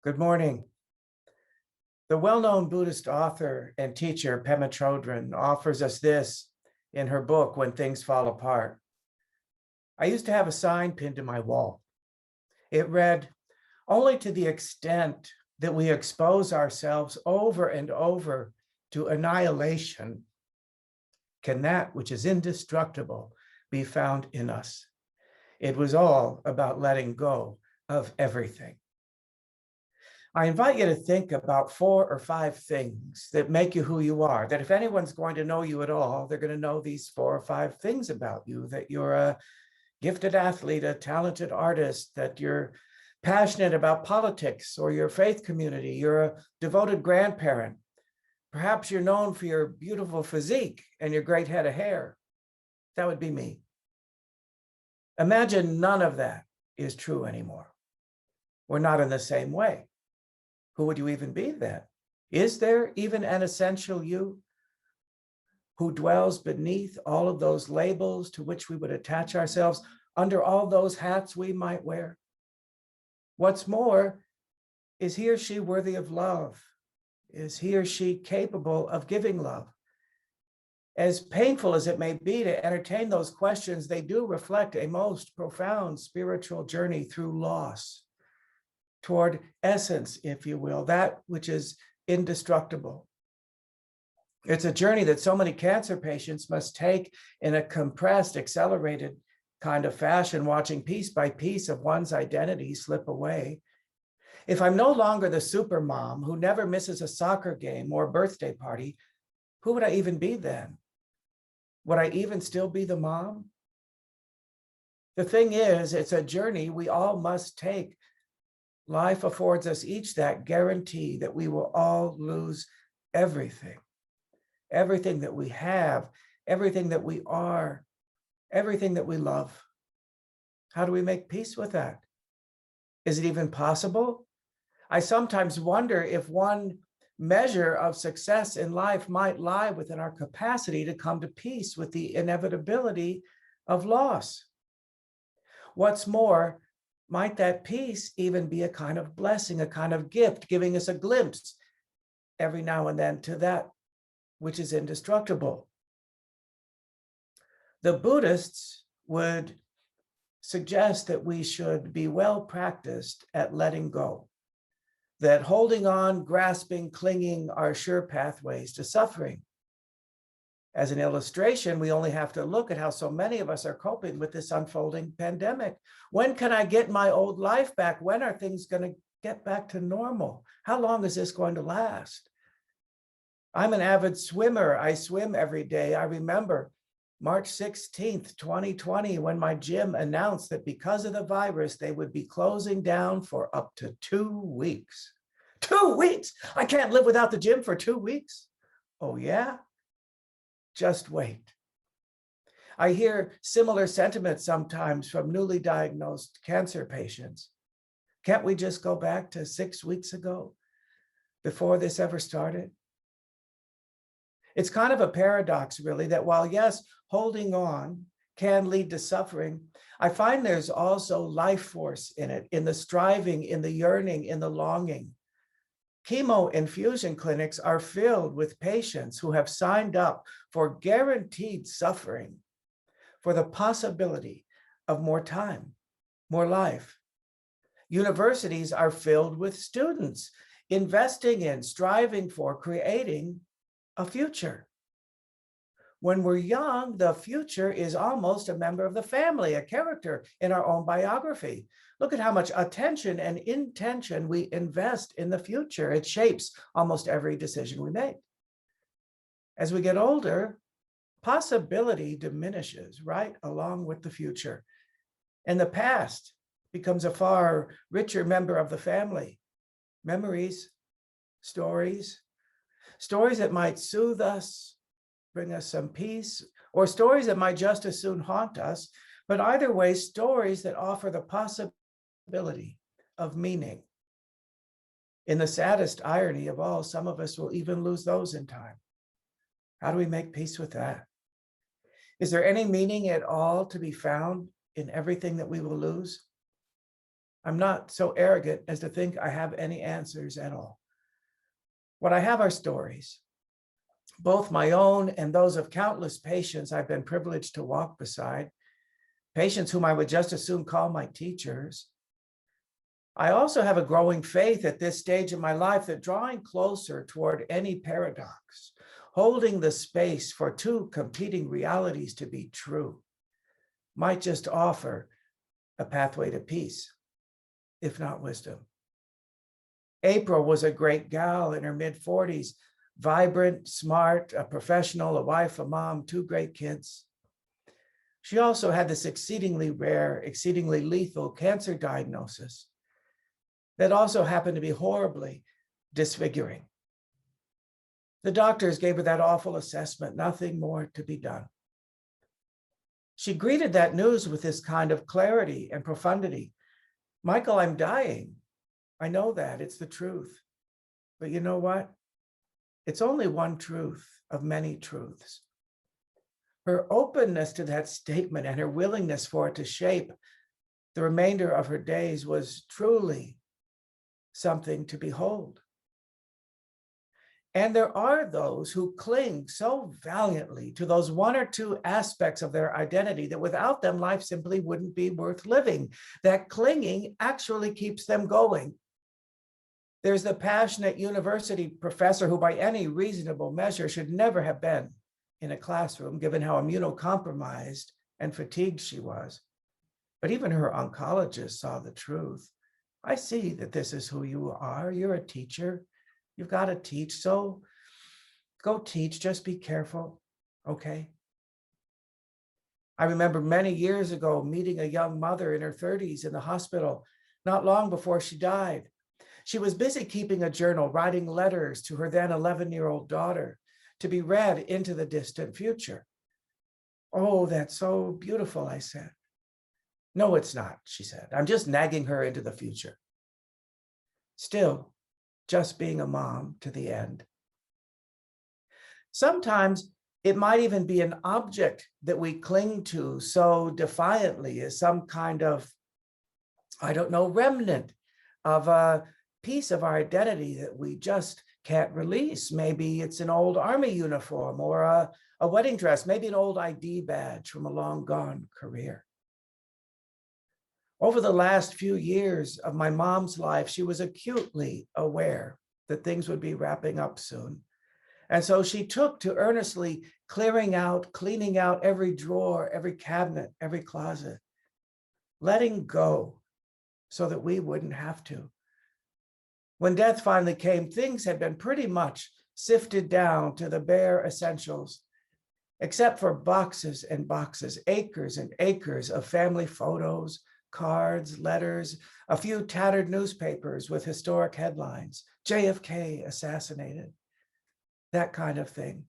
Good morning. The well-known Buddhist author and teacher Pema Chodron offers us this in her book, When Things Fall Apart. I used to have a sign pinned to my wall. It read, "Only to the extent that we expose ourselves over and over to annihilation can that which is indestructible be found in us." It was all about letting go of everything. I invite you to think about 4 or 5 things that make you who you are, that if anyone's going to know you at all, they're going to know these 4 or 5 things about you: that you're a gifted athlete, a talented artist, that you're passionate about politics or your faith community, you're a devoted grandparent. Perhaps you're known for your beautiful physique and your great head of hair. That would be me. Imagine none of that is true anymore. We're not in the same way. Who would you even be then? Is there even an essential you who dwells beneath all of those labels to which we would attach ourselves, under all those hats we might wear? What's more, is he or she worthy of love? Is he or she capable of giving love? As painful as it may be to entertain those questions, they do reflect a most profound spiritual journey through loss, toward essence, if you will, that which is indestructible. It's a journey that so many cancer patients must take in a compressed, accelerated kind of fashion, watching piece by piece of one's identity slip away. If I'm no longer the super mom who never misses a soccer game or birthday party, who would I even be then? Would I even still be the mom? The thing is, it's a journey we all must take. Life affords us each that guarantee that we will all lose everything, everything that we have, everything that we are, everything that we love. How do we make peace with that? Is it even possible? I sometimes wonder if one measure of success in life might lie within our capacity to come to peace with the inevitability of loss. What's more, might that peace even be a kind of blessing, a kind of gift, giving us a glimpse every now and then to that which is indestructible? The Buddhists would suggest that we should be well practiced at letting go, that holding on, grasping, clinging are sure pathways to suffering. As an illustration, we only have to look at how so many of us are coping with this unfolding pandemic. When can I get my old life back? When are things going to get back to normal? How long is this going to last? I'm an avid swimmer. I swim every day. I remember March 16th, 2020, when my gym announced that because of the virus, they would be closing down for up to 2 weeks. 2 weeks? I can't live without the gym for 2 weeks. Oh, yeah? Just wait. I hear similar sentiments sometimes from newly diagnosed cancer patients. Can't we just go back to 6 weeks ago, before this ever started? It's kind of a paradox, really, that while, yes, holding on can lead to suffering, I find there's also life force in it, in the striving, in the yearning, in the longing. Chemo infusion clinics are filled with patients who have signed up for guaranteed suffering, for the possibility of more time, more life. Universities are filled with students investing in, striving for, creating a future. When we're young, the future is almost a member of the family, a character in our own biography. Look at how much attention and intention we invest in the future. It shapes almost every decision we make. As we get older, possibility diminishes right along with the future. And the past becomes a far richer member of the family. Memories, stories that might soothe us, bring us some peace, or stories that might just as soon haunt us. But either way, stories that offer the possibility of meaning. In the saddest irony of all, some of us will even lose those in time. How do we make peace with that? Is there any meaning at all to be found in everything that we will lose? I'm not so arrogant as to think I have any answers at all. What I have are stories, both my own and those of countless patients I've been privileged to walk beside, patients whom I would just as soon call my teachers. I also have a growing faith at this stage of my life that drawing closer toward any paradox, holding the space for two competing realities to be true, might just offer a pathway to peace, if not wisdom. April was a great gal in her mid-40s, vibrant, smart, a professional, a wife, a mom, two great kids. She also had this exceedingly rare, exceedingly lethal cancer diagnosis that also happened to be horribly disfiguring. The doctors gave her that awful assessment, nothing more to be done. She greeted that news with this kind of clarity and profundity. Michael, I'm dying. I know that, it's the truth. But you know what? It's only one truth of many truths. Her openness to that statement and her willingness for it to shape the remainder of her days was truly something to behold. And there are those who cling so valiantly to those one or two aspects of their identity that without them, life simply wouldn't be worth living. That clinging actually keeps them going. There's the passionate university professor who by any reasonable measure should never have been in a classroom, given how immunocompromised and fatigued she was. But even her oncologist saw the truth. I see that this is who you are. You're a teacher. You've got to teach. So go teach. Just be careful. Okay. I remember many years ago meeting a young mother in her 30s in the hospital, not long before she died. She was busy keeping a journal, writing letters to her then 11-year-old daughter to be read into the distant future. Oh, that's so beautiful, I said. No, it's not, she said. I'm just nagging her into the future. Still, just being a mom to the end. Sometimes it might even be an object that we cling to so defiantly as some kind of, I don't know, remnant of a piece of our identity that we just can't release. Maybe it's an old army uniform or a wedding dress, maybe an old ID badge from a long gone career. Over the last few years of my mom's life, she was acutely aware that things would be wrapping up soon. And so she took to earnestly clearing out, cleaning out every drawer, every cabinet, every closet, letting go so that we wouldn't have to. When death finally came, things had been pretty much sifted down to the bare essentials, except for boxes and boxes, acres and acres of family photos, cards, letters, a few tattered newspapers with historic headlines, JFK assassinated, that kind of thing.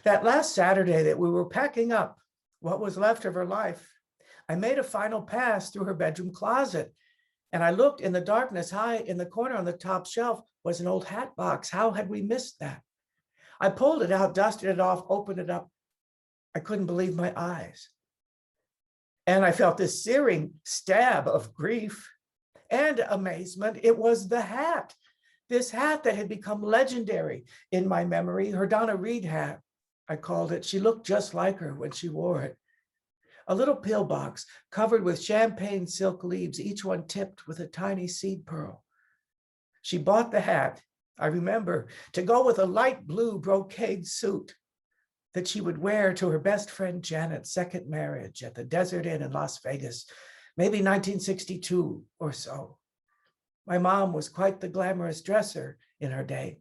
That last Saturday that we were packing up what was left of her life, I made a final pass through her bedroom closet, and I looked in the darkness. High in the corner on the top shelf was an old hat box. How had we missed that? I pulled it out, dusted it off, opened it up. I couldn't believe my eyes. And I felt this searing stab of grief and amazement. It was the hat, this hat that had become legendary in my memory, her Donna Reed hat, I called it. She looked just like her when she wore it. A little pillbox covered with champagne silk leaves, each one tipped with a tiny seed pearl. She bought the hat, I remember, to go with a light blue brocade suit that she would wear to her best friend Janet's second marriage at the Desert Inn in Las Vegas, maybe 1962 or so. My mom was quite the glamorous dresser in her day.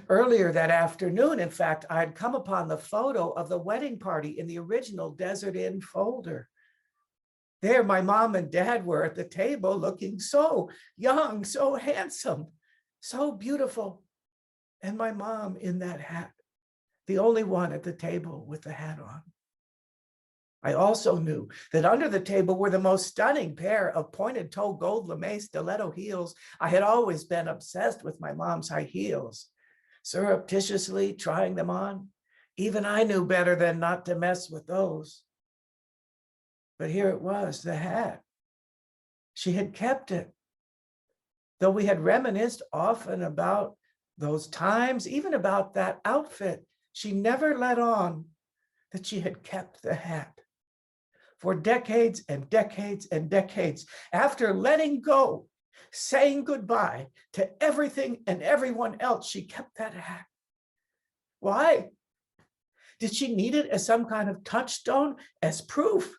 Earlier that afternoon, in fact, I had come upon the photo of the wedding party in the original Desert Inn folder. There, my mom and dad were at the table looking so young, so handsome, so beautiful. And my mom in that hat, the only one at the table with the hat on. I also knew that under the table were the most stunning pair of pointed toe gold lame stiletto heels. I had always been obsessed with my mom's high heels, surreptitiously trying them on. Even I knew better than not to mess with those. But here it was, the hat. She had kept it. Though we had reminisced often about those times, even about that outfit, she never let on that she had kept the hat. For decades and decades and decades, after letting go, saying goodbye to everything and everyone else, she kept that hat. Why? Did she need it as some kind of touchstone, as proof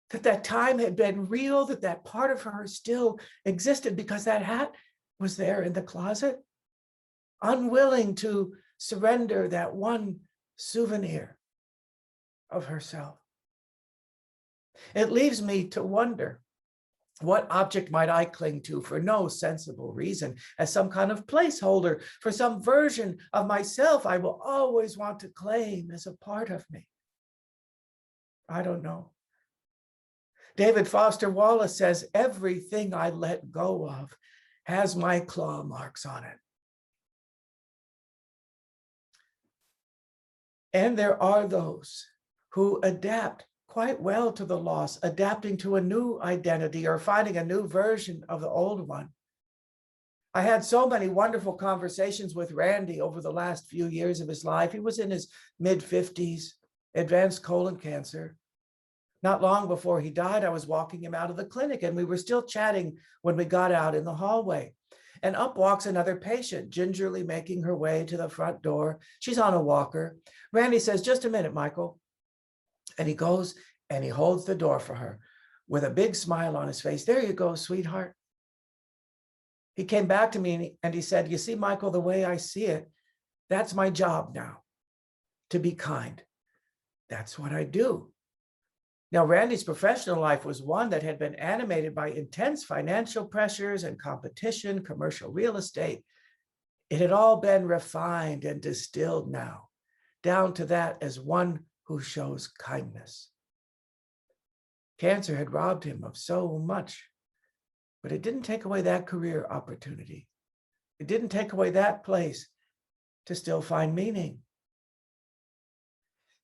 that that time had been real, that that part of her still existed because that hat was there in the closet? Unwilling to surrender that one souvenir of herself. It leaves me to wonder, what object might I cling to for no sensible reason, as some kind of placeholder for some version of myself I will always want to claim as a part of me? I don't know. David Foster Wallace says, everything I let go of has my claw marks on it. And there are those who adapt quite well to the loss, adapting to a new identity or finding a new version of the old one. I had so many wonderful conversations with Randy over the last few years of his life. He was in his mid-50s, advanced colon cancer. Not long before he died, I was walking him out of the clinic, and we were still chatting when we got out in the hallway. And up walks another patient, gingerly making her way to the front door. She's on a walker. Randy says, "Just a minute, Michael." And he goes and he holds the door for her with a big smile on his face. "There you go, sweetheart." He came back to me and he said, "You see, Michael, the way I see it, that's my job now, to be kind. That's what I do." Now, Randy's professional life was one that had been animated by intense financial pressures and competition, commercial real estate. It had all been refined and distilled now, down to that as one who shows kindness. Cancer had robbed him of so much, but it didn't take away that career opportunity. It didn't take away that place to still find meaning.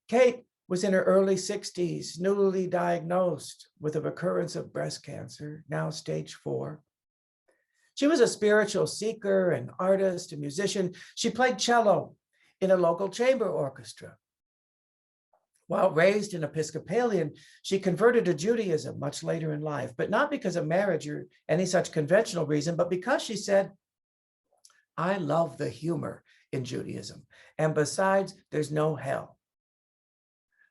Kate was in her early 60s, newly diagnosed with a recurrence of breast cancer, now stage 4. She was a spiritual seeker, an artist, a musician. She played cello in a local chamber orchestra. While raised an Episcopalian, she converted to Judaism much later in life, but not because of marriage or any such conventional reason, but because she said, "I love the humor in Judaism, and besides, there's no hell."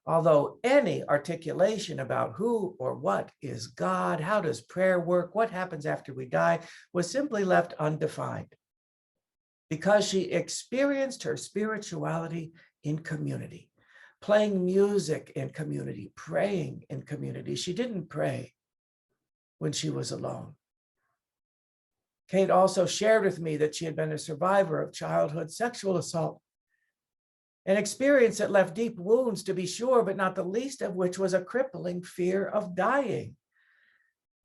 Although any articulation about who or what is God, how does prayer work, what happens after we die, was simply left undefined, because she experienced her spirituality in community, playing music in community, praying in community. She didn't pray when she was alone. Kate also shared with me that she had been a survivor of childhood sexual assault, an experience that left deep wounds, to be sure, but not the least of which was a crippling fear of dying.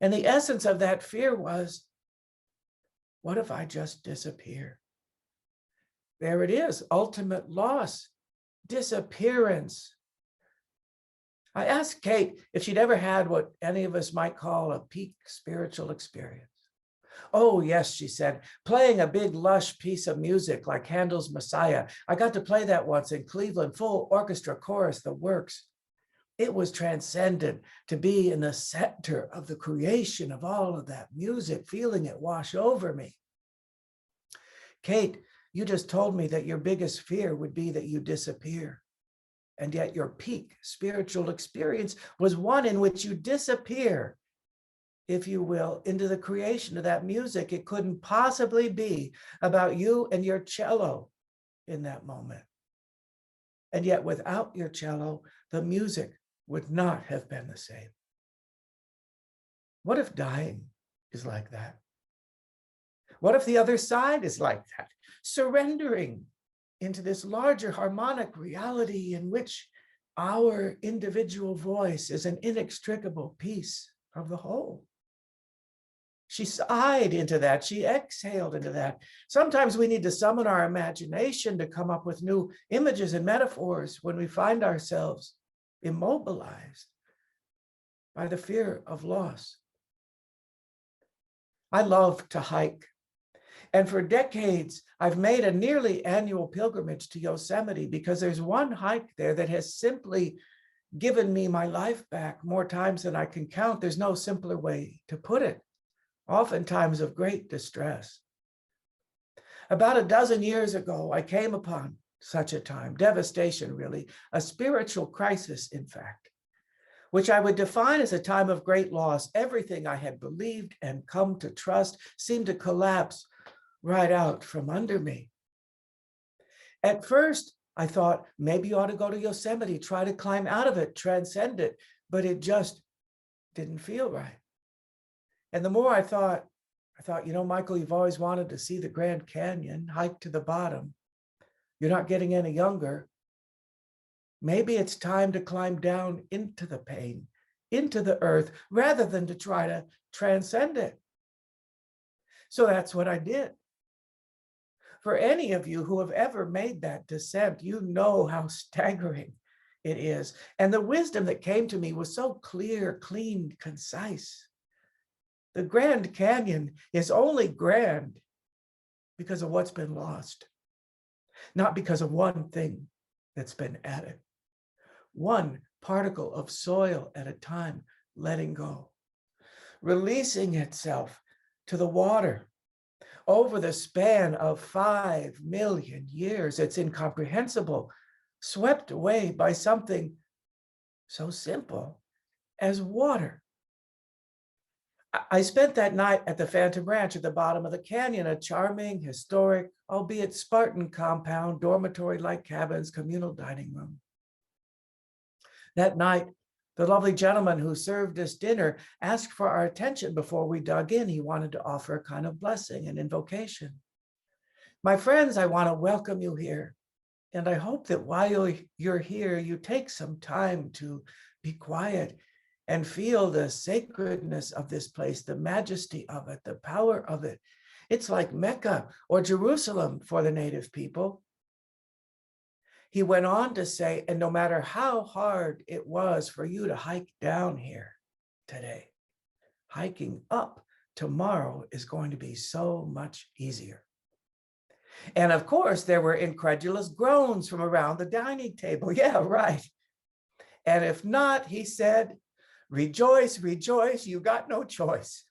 And the essence of that fear was, what if I just disappear? There it is, ultimate loss, disappearance. I asked Kate if she'd ever had what any of us might call a peak spiritual experience. "Oh, yes," she said, "playing a big, lush piece of music like Handel's Messiah. I got to play that once in Cleveland, full orchestra, chorus, the works. It was transcendent to be in the center of the creation of all of that music, feeling it wash over me." Kate, you just told me that your biggest fear would be that you disappear. And yet your peak spiritual experience was one in which you disappear, if you will, into the creation of that music. It couldn't possibly be about you and your cello in that moment. And yet without your cello, the music would not have been the same. What if dying is like that? What if the other side is like that? Surrendering into this larger harmonic reality in which our individual voice is an inextricable piece of the whole. She sighed into that. She exhaled into that. Sometimes we need to summon our imagination to come up with new images and metaphors when we find ourselves immobilized by the fear of loss. I love to hike. And for decades, I've made a nearly annual pilgrimage to Yosemite because there's one hike there that has simply given me my life back more times than I can count. There's no simpler way to put it, oftentimes of great distress. About a dozen years ago, I came upon such a time, devastation really, a spiritual crisis, in fact, which I would define as a time of great loss. Everything I had believed and come to trust seemed to collapse right out from under me. At first, I thought maybe you ought to go to Yosemite, try to climb out of it, transcend it, but it just didn't feel right. And the more I thought, Michael, you've always wanted to see the Grand Canyon, hike to the bottom. You're not getting any younger. Maybe it's time to climb down into the pain, into the earth, rather than to try to transcend it. So that's what I did. For any of you who have ever made that descent, you know how staggering it is. And the wisdom that came to me was so clear, clean, concise. The Grand Canyon is only grand because of what's been lost, not because of one thing that's been added. One particle of soil at a time, letting go, releasing itself to the water over the span of 5 million years. It's incomprehensible, swept away by something so simple as water. I spent that night at the Phantom Ranch at the bottom of the canyon, a charming, historic, albeit Spartan compound, dormitory-like cabins, communal dining room. That night, the lovely gentleman who served us dinner asked for our attention before we dug in. He wanted to offer a kind of blessing and invocation. My friends, I want to welcome you here. And I hope that while you're here, you take some time to be quiet and feel the sacredness of this place, the majesty of it, the power of it. It's like Mecca or Jerusalem for the native people. He went on to say, and no matter how hard it was for you to hike down here today, hiking up tomorrow is going to be so much easier. And of course, there were incredulous groans from around the dining table. Yeah, right. And if not, he said, rejoice, rejoice, you got no choice.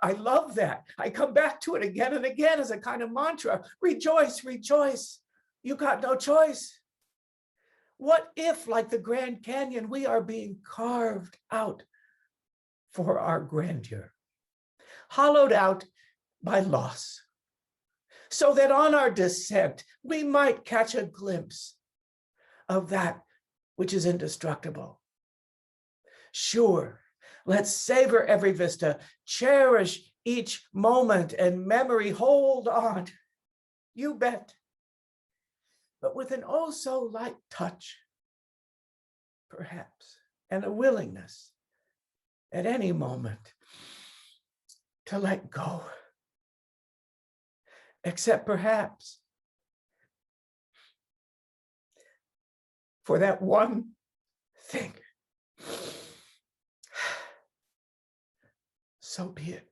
I love that. I come back to it again and again as a kind of mantra. Rejoice, rejoice. You got no choice. What if, like the Grand Canyon, we are being carved out for our grandeur, hollowed out by loss, so that on our descent, we might catch a glimpse of that which is indestructible. Sure, let's savor every vista, cherish each moment and memory, hold on, you bet. But with an oh so light touch, perhaps, and a willingness at any moment to let go. Except perhaps for that one thing. So be it.